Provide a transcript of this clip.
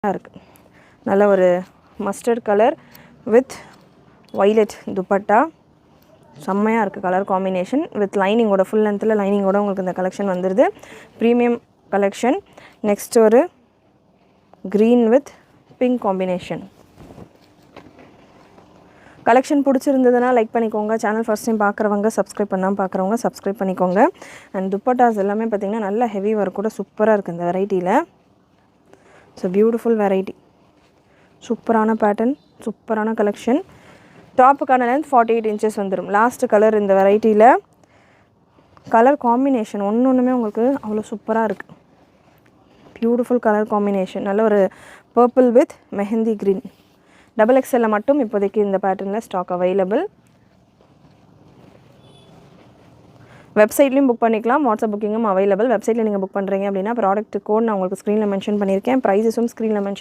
இருக்குது. நல்ல ஒரு mustard colour with violet dupatta. செம்மையாக இருக்குது கலர் காம்பினேஷன். வித் லைனிங்கோட ஃபுல் லென்த்தில் லைனிங்கோட உங்களுக்கு இந்த கலெக்ஷன் வந்துடுது. Premium collection. நெக்ஸ்ட் ஒரு green with pink combination. Collection பிடிச்சிருந்ததுன்னா லைக் பண்ணிக்கோங்க. சேனல் ஃபர்ஸ்ட் டைம் பார்க்குறவங்க, சப்ஸ்கிரைப் பண்ணாமல் பார்க்குறவங்க சப்ஸ்கிரைப் பண்ணிக்கோங்க. அண்ட் துப்பட்டாஸ் எல்லாமே பார்த்திங்கன்னா நல்ல ஹெவி ஒர்க் கூட சூப்பராக இருக்குது இந்த வெரைட்டியில். ஸோ பியூட்டிஃபுல் வெரைட்டி, சூப்பரான பேட்டர்ன், சூப்பரான கலெக்ஷன். டாப்புக்கான லென்த் 48 inches வந்துடும். லாஸ்ட் கலர் இந்த வெரைட்டியில். கலர் காம்பினேஷன் ஒன்றுமே உங்களுக்கு அவ்வளோ சூப்பராக இருக்குது. Beautiful colour combination. நல்ல ஒரு purple with mehndi green. XXL மட்டும் இப்போதைக்கு இந்த பேட்டர்னில் ஸ்டாக் அவைலபிள். வெப்சைட்லேயும் புக் பண்ணிக்கலாம், வாட்ஸ்அப் புக்கிங்கும் அவைலபிள். வெப்சைட்டில் நீங்கள் புக் பண்ணுறீங்க அப்படின்னா ப்ராடக்ட் கோட் நான் உங்களுக்கு ஸ்க்ரீனில் மென்ஷன் பண்ணியிருக்கேன். ப்ரைஸஸும் ஸ்க்ரீனில் மென்ஷன்